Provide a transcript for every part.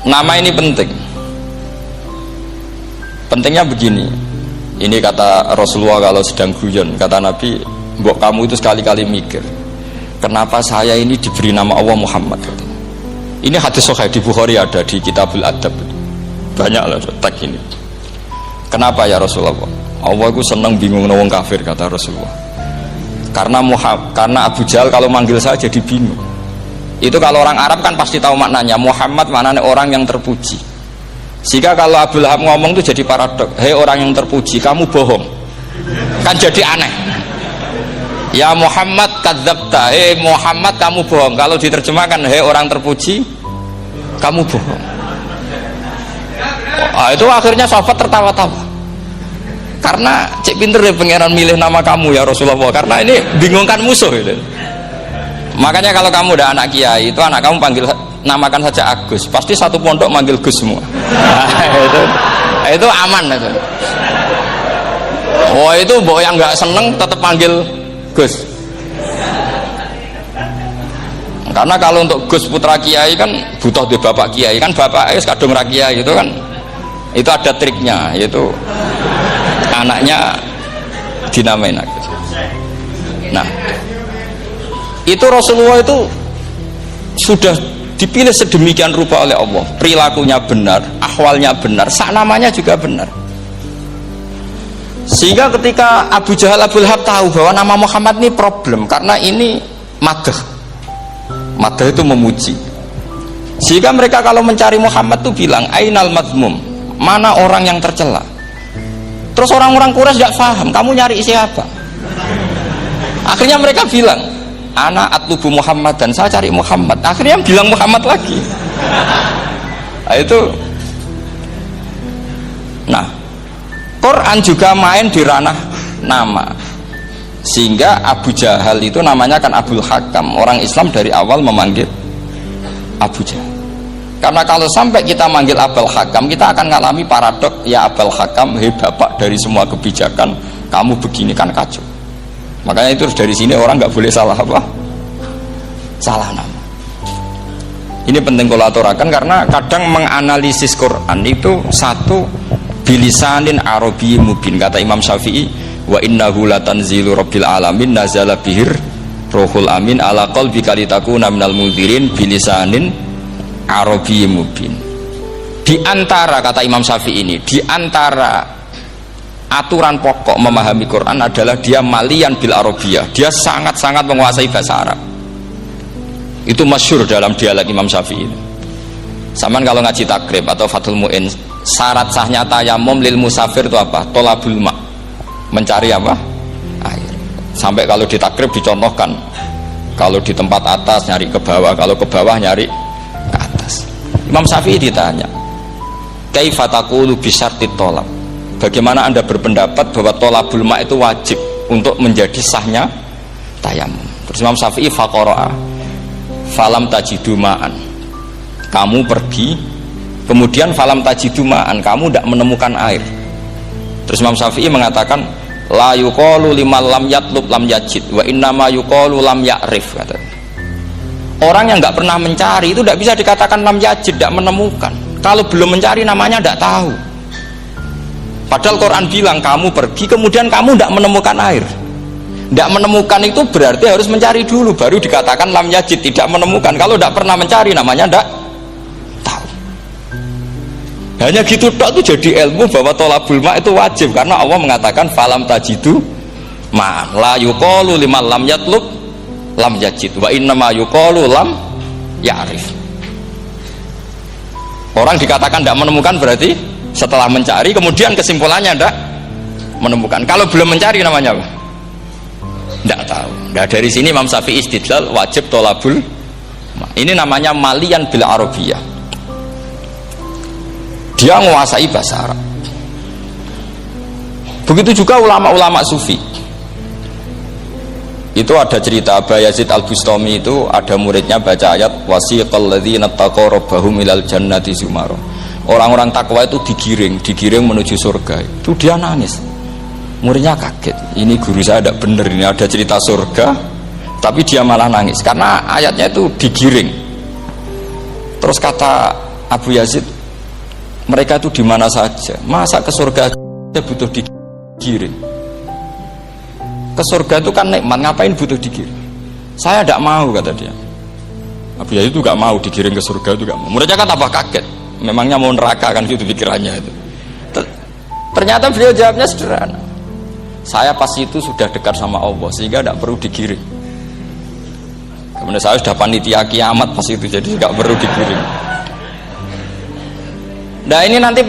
Nama ini penting. Pentingnya begini. Ini kata Rasulullah kalau sedang guyon, kata Nabi, mbok kamu itu sekali-kali mikir, kenapa saya ini diberi nama Allah Muhammad. Ini hadis sahih di Bukhari, ada di Kitabul Adab. Banyak lah tag ini. Kenapa ya Rasulullah? Allah itu senang bingung wong kafir, kata Rasulullah. Karena Abu Jahal kalau manggil saya jadi bingung. Itu kalau orang Arab kan pasti tahu maknanya. Muhammad maknanya orang yang terpuji. Sehingga kalau Abu Lahab ngomong itu jadi paradok. Hei orang yang terpuji, kamu bohong. Kan jadi aneh. Ya Muhammad kadzabta. Hei Muhammad kamu bohong. Kalau diterjemahkan hei orang terpuji, kamu bohong. Itu akhirnya sahabat tertawa-tawa. Karena cek pinter deh pangeran milih nama kamu ya Rasulullah. Karena ini bingungkan musuh gitu. Makanya kalau kamu udah anak kiai, itu anak kamu panggil, namakan saja Agus, pasti satu pondok manggil Gus semua. Itu aman itu. Oh itu mbok yang nggak seneng tetap panggil Gus. Karena kalau untuk Gus putra kiai kan butuh di bapak kiai, kan bapak kadung ra kiai itu kan, itu ada triknya, yaitu anaknya dinamain Agus. Nah, itu Rasulullah itu sudah dipilih sedemikian rupa oleh Allah, perilakunya benar, ahwalnya benar, sak namanya juga benar. Sehingga ketika Abu Jahal, Abu Lahab tahu bahwa nama Muhammad ini problem, karena ini madah itu memuji. Sehingga mereka kalau mencari Muhammad tuh bilang ainal madmum, mana orang yang tercela. Terus orang-orang Quraisy gak paham, kamu nyari siapa? Akhirnya mereka bilang, ana atlubu Muhammad, dan saya cari Muhammad. Akhirnya bilang Muhammad lagi. Nah, itu. Nah, Quran juga main di ranah nama. Sehingga Abu Jahal itu namanya kan Abul Hakam. Orang Islam dari awal memanggil Abu Jahal. Karena kalau sampai kita manggil Abul Hakam, kita akan mengalami paradok, ya Abul Hakam, hei bapak dari semua kebijakan, kamu begini kan kacau. Makanya itu dari sini orang nggak boleh salah apa? Salah nama. Ini penting kalau aturakan, karena kadang menganalisis Quran itu satu bilisanin Arabi mubin. Kata Imam Syafi'i, wa innahu latanzilu rabbil alamin nazala bihir rohul amin ala qalbika litakuna minal mudhirin bilisanin Arabi mubin. Di antara, kata Imam Syafi'i ini, di antara aturan pokok memahami Quran adalah dia malian bil arabiyah, dia sangat-sangat menguasai bahasa Arab. Itu masyhur dalam dialog Imam Syafi'i. Saman kalau ngaji takrib atau Fathul Mu'in, syarat sahnya tayamum lil musafir itu apa? Tolabul ma, mencari apa? Air. Sampai kalau di takrib dicontohkan, kalau di tempat atas nyari ke bawah, kalau ke bawah nyari ke atas. Imam Syafi'i ditanya, kaifa taqulu bi syartit tolab, bagaimana anda berpendapat bahwa tolabul ma itu wajib untuk menjadi sahnya tayamum? Terus Imam Syafi'i faqara'a falam tajidu ma'an, kamu pergi kemudian falam tajidu ma'an, kamu tidak menemukan air. Terus Imam Syafi'i mengatakan la yuqalu liman lam yatlub lam yajid wa innama yuqalu lam ya'rif. Orang yang nggak pernah mencari itu tidak bisa dikatakan lam yajid, tidak menemukan. Kalau belum mencari namanya tidak tahu. Padahal Quran bilang kamu pergi kemudian kamu tidak menemukan air. Tidak menemukan itu berarti harus mencari dulu, baru dikatakan lam yajid, tidak menemukan. Kalau tidak pernah mencari namanya tidak tahu. Hanya gitu tok itu jadi ilmu bahwa tolabul ma itu wajib, karena Allah mengatakan falam tajidu ma la yuqalu liman lam yatlub lam yajid wa innama yuqalu lam ya'rif. Orang dikatakan tidak menemukan berarti setelah mencari kemudian kesimpulannya tidak menemukan. Kalau belum mencari namanya apa? Tidak tahu. Nah, dari sini Imam Syafi'i istidlal wajib tolabul ma. Ini namanya malian bil arabiyah. Dia menguasai bahasa Arab. Begitu juga ulama-ulama sufi. Itu ada cerita Aba Yazid Al-Bustami, itu ada muridnya baca ayat wasiqal ladzina taqaw rabbahum ilal jannati zumara. Orang-orang takwa itu digiring menuju surga. Itu dia nangis. Muridnya kaget, ini guru saya tidak benar, ini ada cerita surga tapi dia malah nangis karena ayatnya itu digiring. Terus kata Abu Yazid, mereka itu di mana saja, masa ke surga aja butuh digiring? Ke surga itu kan nikmat, ngapain butuh digiring? Saya tidak mau, kata dia. Abu Yazid itu gak mau digiring ke surga, itu gak mau. Mereka kan tambah kaget, memangnya mau neraka kan, itu pikirannya itu. Ternyata beliau jawabnya sederhana, saya pas itu sudah dekat sama Allah sehingga tidak perlu digiring. Kemudian saya sudah panitia kiamat pas itu, jadi tidak perlu digiring. Nah ini nanti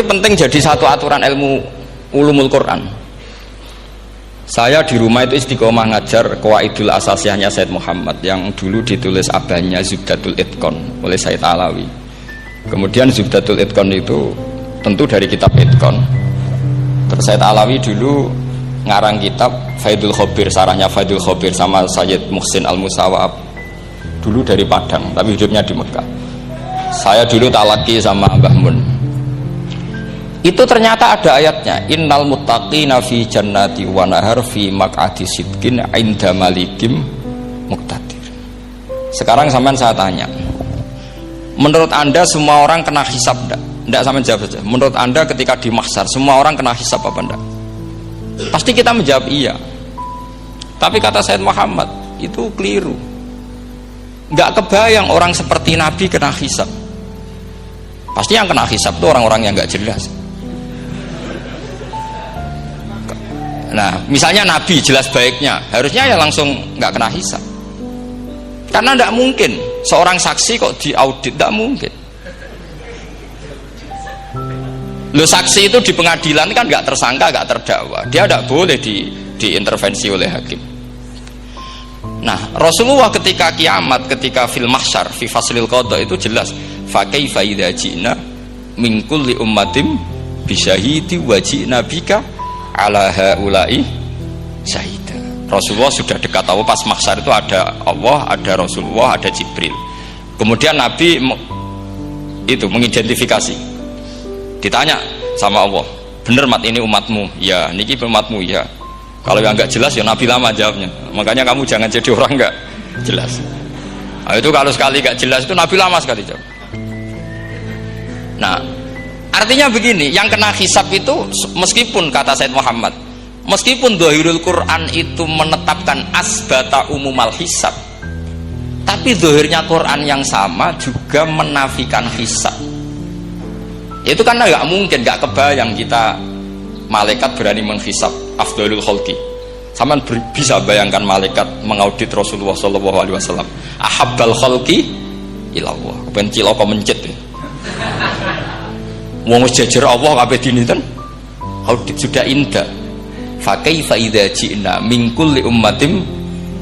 penting jadi satu aturan ilmu ulumul Quran. Saya di rumah itu istiqomah ngajar Qawaidul Asasiyahnya Said Muhammad yang dulu ditulis abahnya Zubdatul Itqan oleh Said Alawi. Kemudian Zubdatul Itqan itu tentu dari kitab Itqan. Terus Said Alawi dulu ngarang kitab Faidul Khobir, sarahnya Faidul Khobir sama Sayyid Muhsin Al-Musawab, dulu dari Padang tapi hidupnya di Mekah. Saya dulu talaki sama Mbah Mun. Itu ternyata ada ayatnya, innal muttaqina fi jannati wa nahar fi maq'adi sidqin 'inda malikim muqtadir. Sekarang sampean saya tanya, menurut Anda semua orang kena hisab enggak? Enggak, sampean jawab saja. Menurut Anda ketika di mahsyar semua orang kena hisab apa enggak? Pasti kita menjawab iya. Tapi kata Said Muhammad itu keliru. Enggak kebayang orang seperti Nabi kena hisab. Pasti yang kena hisab itu orang-orang yang enggak jelas. Nah, misalnya Nabi jelas baiknya, harusnya ya langsung enggak kena hisab. Karena enggak mungkin seorang saksi kok diaudit, enggak mungkin. Lo saksi itu di pengadilan kan nggak tersangka, nggak terdakwa, dia tidak boleh diintervensi oleh hakim. Nah, Rasulullah ketika kiamat, ketika fil mahsyar, fi faslil qada itu jelas, fa kaifa idza ji'na min kulli ummatin bi syahidi wa ji'na bika ala haula'i syahida. Rasulullah sudah dekat Allah, pas mahsyar itu ada Allah, ada Rasulullah, ada Jibril. Kemudian Nabi itu mengidentifikasi. Ditanya sama Allah, bener mat ini umatmu? Ya, niki umatmu ya. Kalau yang nggak jelas ya Nabi lama jawabnya. Makanya kamu jangan jadi orang nggak jelas. Nah, itu kalau sekali nggak jelas itu Nabi lama sekali jawab. Nah, artinya begini, yang kena hisab itu meskipun kata Said Muhammad, meskipun Dhahirul Quran itu menetapkan asbata umumal hisab, tapi zahirnya Quran yang sama juga menafikan hisab. Itu karena nggak mungkin, nggak kebayang kita malaikat berani menghisab afdalul khalqi. Sama bisa bayangkan malaikat mengaudit Rasulullah SAW. Ahabbal khalqi ilallah. Benci loko mencet. Wong jejer Allah kabeh dinten audit sudah indah. Fa kaifa idza ji'na min kulli ummatin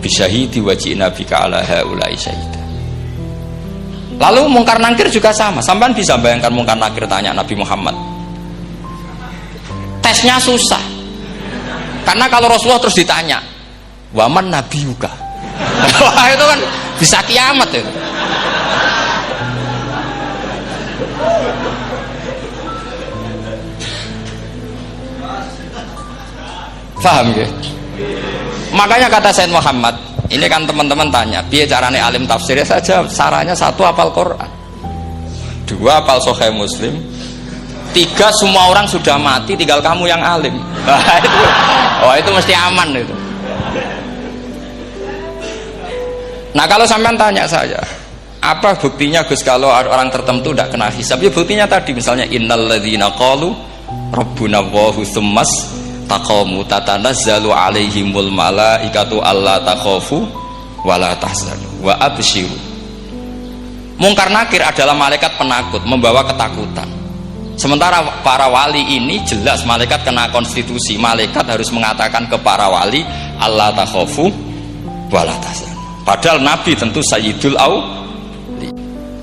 bisyahidi wa ji'na bika ala haula'i syahida. Lalu mungkar nakir juga sama. Sampean bisa bayangkan mungkar nakir tanya Nabi Muhammad. Tesnya susah. Karena kalau Rasulullah terus ditanya, "Waman nabiyuka?" Wah, itu kan bisa kiamat itu. Paham ya? Makanya kata Said Muhammad, ini kan teman-teman tanya, biar caranya alim tafsirnya saja, sarannya satu hafal Quran, dua hafal Sahih Muslim, tiga semua orang sudah mati, tinggal kamu yang alim. Itu mesti aman itu. Nah kalau sampean tanya saya, apa buktinya Gus kalau orang tertentu tidak kena hisab? Ya buktinya tadi misalnya innalladzina qalu rabbuna Allahu tsummas taqamu tatanazzalu alaihimul malaikatu alla takhafu wala tahzanu wa abshiru. Mungkar nakir adalah malaikat penakut, membawa ketakutan. Sementara para wali ini jelas malaikat kena konstitusi, malaikat harus mengatakan ke para wali alla takhafu wala tahzanu. Padahal Nabi tentu sayyidul auli.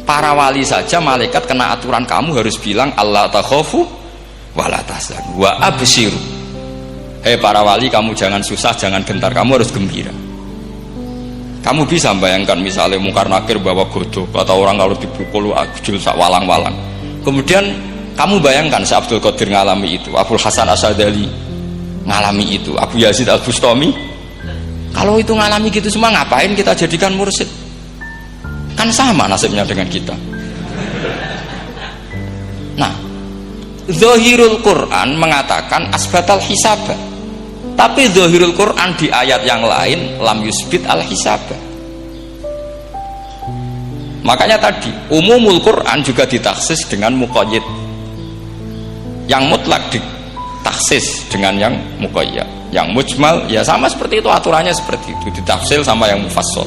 Para wali saja malaikat kena aturan, kamu harus bilang alla takhafu wala tahzanu wa abshiru. Hei para wali, kamu jangan susah, jangan gentar, kamu harus gembira. Kamu bisa bayangkan misalnya mungkar nakir bawa godok, atau orang kalau dipukul ajul sak walang-walang. Kemudian kamu bayangkan si Abdul Qadir ngalami itu, Abdul Hasan Asyadali ngalami itu, Abu Yazid Al-Bustami. Kalau itu ngalami gitu semua, ngapain kita jadikan mursyid? Kan sama nasibnya dengan kita. Zahirul Quran mengatakan asbatal hisabah, tapi zahirul Quran di ayat yang lain lam yusbit al hisabah. Makanya tadi umumul Quran juga ditaksis dengan muqayyid, yang mutlak ditaksis dengan yang muqayyad, yang mujmal ya sama seperti itu, aturannya seperti itu, ditafsir sama yang mufassal.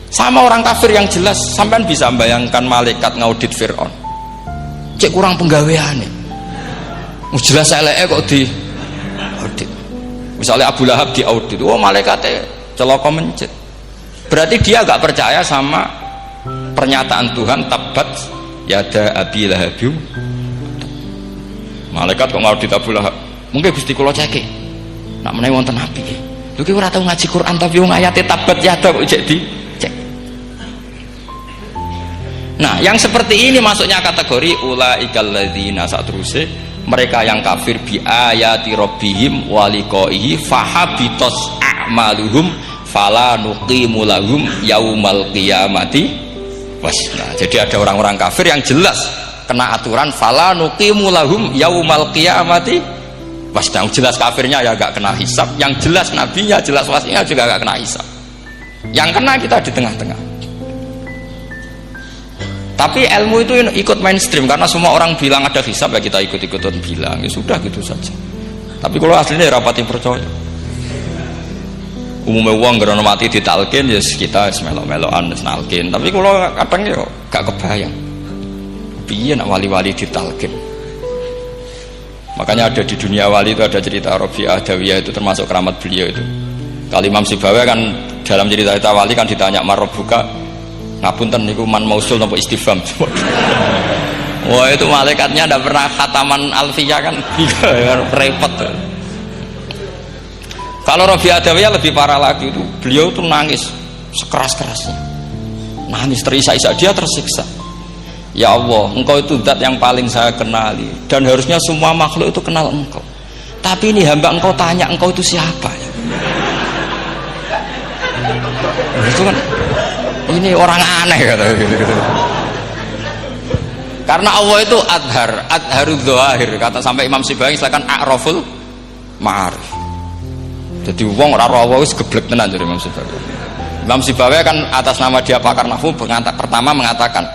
Sama orang kafir yang jelas, sampean bisa bayangkan malaikat ngaudit Fir'aun, cek kurang penggaweane, jelas eleke kok di audit. Misalnya Abu Lahab di audit, oh malaikatnya celaka mencet, berarti dia gak percaya sama pernyataan Tuhan tabat yada abi lahabiu. Malaikat kok ngaudit Abu Lahab, mungkin Gusti kula ceke nak menawi wonten api nggih. Lho ki ora tau ngaji Quran tapi wong ayate tabat yada kok cek di cek. Nah, yang seperti ini masuknya kategori ulaikal ladzina, sateruse mereka yang kafir bi ayati rabbihim wa liqaihi fahabitos a'maluhum fala nuqimu lahum yaumal qiyamati wasna. Jadi ada orang-orang kafir yang jelas kena aturan fala nuqimu lahum yaumal qiyamati wasna. Jelas kafirnya ya gak kena hisab, yang jelas nabinya, jelas wasinya juga gak kena hisab. Yang kena kita di tengah-tengah. Tapi ilmu itu ikut mainstream karena semua orang bilang ada hisab, ya kita ikut-ikutan bilang, ya sudah gitu saja. Tapi kalau aslinya ya rapati percaya. Umumnya uang gerono mati ditalkin ya kita melok-melokan nalkin. Tapi kalau kadang ya gak kebayang piye nak wali-wali ditalkin. Makanya ada di dunia wali itu ada cerita Rabi'ah Adawiyah, itu termasuk keramat beliau itu. Kali Imam Sibawi kan dalam cerita wali kan ditanya marrobuka, ngapunten niku man mausul napa istifham. Wah itu malaikatnya ndak pernah khataman alfiyah kan, repot. Kalau Rabi'ah Adawiyah lebih parah lagi, itu beliau tuh nangis sekeras-kerasnya, nangis terisak-isak, dia tersiksa. Ya Allah, engkau itu zat yang paling saya kenali dan harusnya semua makhluk itu kenal engkau, tapi ini hamba engkau tanya engkau itu siapa ya? Itu kan ini orang aneh kata gitu. Karena Allah itu adharud dzahir, kata sampai Imam Sibawi silakan a'raful ma'arif. Jadi wong ora ora wis geblek tenan dari Imam Sibawi. Imam Sibawi kan atas nama dia pakar nahwu pertama mengatakan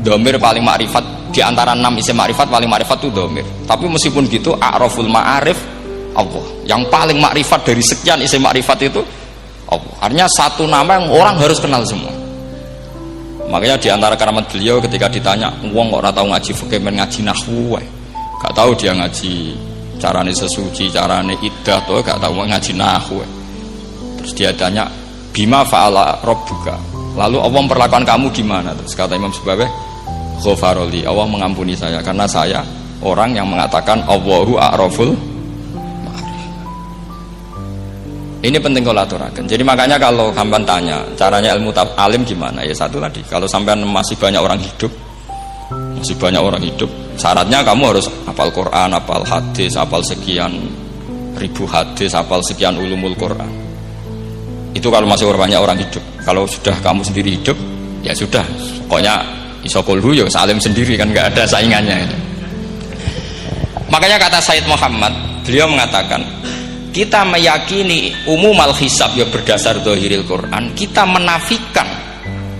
dhamir paling ma'rifat di antara 6 isim ma'rifat, paling ma'rifat itu dhamir. Tapi meskipun gitu a'raful ma'arif Allah. Yang paling ma'rifat dari sekian isim ma'rifat itu Allah. Artinya satu nama yang orang harus kenal semua. Makanya di antara keramat beliau ketika ditanya, wong kok ora tau ngaji fikih men ngaji nahwu wae. Gak tahu dia ngaji carane sesuci, carane iddah to, gak tahu ngaji nahwu. Terus dia tanya, "Bima fa'ala rabbuka?" Lalu Allah memperlakukan kamu gimana? Terus kata Imam Sibawi, "Ghafaroli, Allah mengampuni saya karena saya orang yang mengatakan Allahu a'raful ma'arif." Ini penting kalau aturakan. Jadi makanya kalau sampean tanya caranya ilmu alim gimana, ya satu tadi, kalau sampean masih banyak orang hidup, syaratnya kamu harus hafal Quran, hafal hadis, hafal sekian ribu hadis, hafal sekian ulumul Quran. Itu kalau masih banyak orang hidup. Kalau sudah kamu sendiri hidup, ya sudah, pokoknya isokulhu ya salim sendiri kan, nggak ada saingannya itu. Makanya kata Said Muhammad, beliau mengatakan, kita meyakini umumal hisab ya berdasar dzahiril Quran, kita menafikan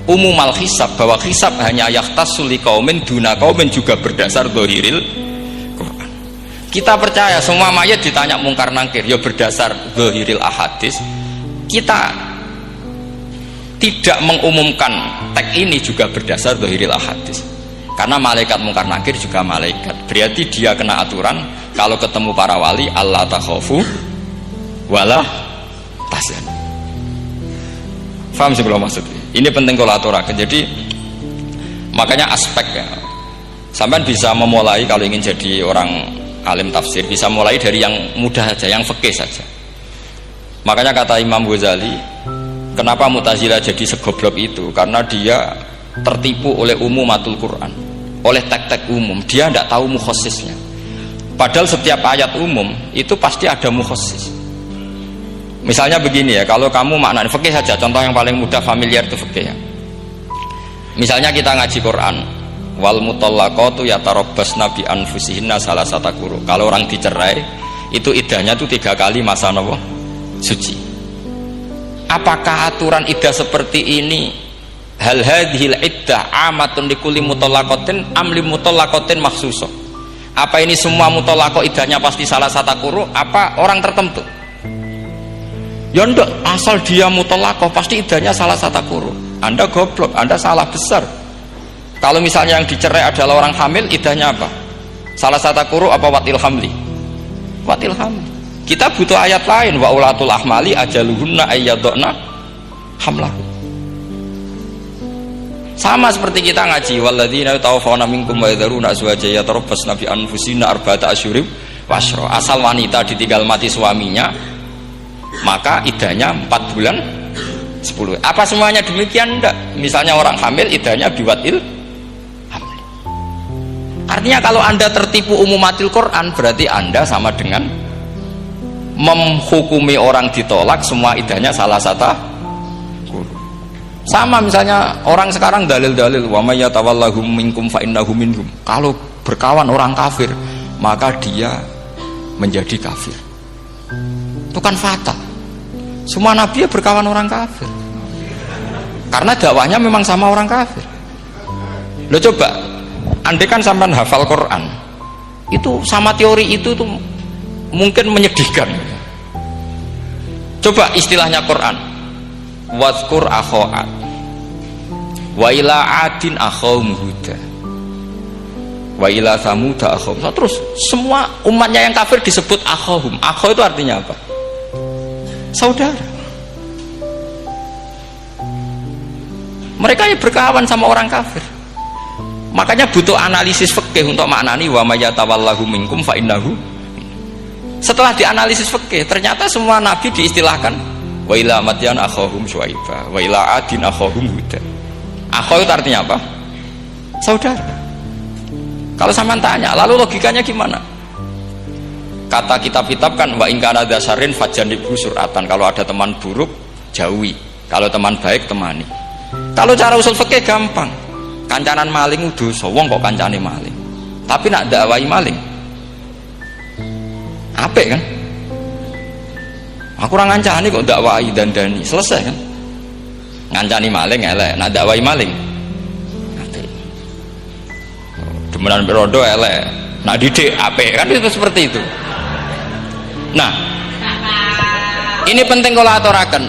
umumal hisab bahwa hisab hanya yahtassul liqaumin duna qaumin juga berdasar dzahiril Quran. Kita percaya semua mayat ditanya mungkar nangkir ya berdasar dzahiril ahadis. Kita tidak mengumumkan teks ini juga berdasar dzahiril ahadis. Karena malaikat mungkar nangkir juga malaikat. Berarti dia kena aturan kalau ketemu para wali Allah takhafu wala tahzan. Faham sih belum maksud? Ini penting kalau aturakan. Jadi makanya aspeknya sampean bisa memulai kalau ingin jadi orang alim tafsir, bisa mulai dari yang mudah saja, yang fikih saja. Makanya kata Imam Ghazali, kenapa Mu'tazilah jadi segoblok itu? Karena dia tertipu oleh umumatul Quran, oleh teks-teks umum. Dia tidak tahu mukhasisnya. Padahal setiap ayat umum itu pasti ada mukhasis. Misalnya begini ya, kalau kamu maknanya fikih saja, contoh yang paling mudah familiar itu fikih ya. Misalnya kita ngaji Quran, wal mutallaqatu yatarabbasna bi anfusihinna salasata quru. Kalau orang dicerai itu iddahnya itu 3 kali masa napa? Suci. Apakah aturan iddah seperti ini hal hadhil iddah amatun likulli mutallaqatin am li mutallaqatin makhsusah? Apa ini semua mutallaqah iddahnya pasti salasata quru apa orang tertentu? Ya ndak, asal dia mutallaqah pasti iddahnya salasata quru. Anda goblok, Anda salah besar. Kalau misalnya yang dicerai adalah orang hamil, iddahnya apa? Salasata quru apa watil hamli? Watil hamli. Kita butuh ayat lain, wa ulatul ahmali ajaluhunna ayyadna hamlah. Sama seperti kita ngaji walladzina tawaffawna minkum wa yadharuna azwaja yatarabbasna bi anfusina arba'ata asyhurin wa asyra. Asal wanita ditinggal mati suaminya, maka iddahnya 4 bulan 10. Apa semuanya demikian? Enggak. Misalnya orang hamil iddahnya biwatil hamil. Artinya kalau Anda tertipu umumatil Quran, berarti Anda sama dengan menghukumi orang ditolak semua iddahnya salasata quru. Sama misalnya orang sekarang dalil-dalil wa may yatawallahum minkum fa innahu minhum. Kalau berkawan orang kafir, maka dia menjadi kafir. Itu kan fatal. Semua nabi ya berkawan orang kafir karena dakwahnya memang sama orang kafir. Lo coba andai kan sampean hafal Quran itu sama teori itu tuh mungkin menyedihkan. Coba istilahnya Quran wazkur akho'at wa ila adin akhawum huda wa ila samuda akhawum. Terus semua umatnya yang kafir disebut akhawum. Akhaw itu artinya apa? Saudara. Mereka ya berkawan sama orang kafir. Makanya butuh analisis fikih untuk maknani wa may yatawallahu minkum fa innahu. Setelah dianalisis fikih, ternyata semua nabi diistilahkan wa ila madyan akhahum syuaiba wa ila adin akhahum huda. Akhaw itu artinya apa? Saudara. Kalau sampean tanya, lalu logikanya gimana? Kata kitab-kitab kan wa ingkana dasarin fajanibu suratan. Kalau ada teman buruk jauhi, kalau teman baik temani. Kalau cara usul fikih gampang. Kancanan maling dosa, wong kok kancane maling. Tapi nak dakwai maling apik kan? Aku ora ngancani kok dakwai dandani, selesai kan? Ngancani maling elek, nak dakwai maling apik. Demenan rondo elek, nak didik apik kan, itu seperti itu. Nah, ini penting kalau aturaken.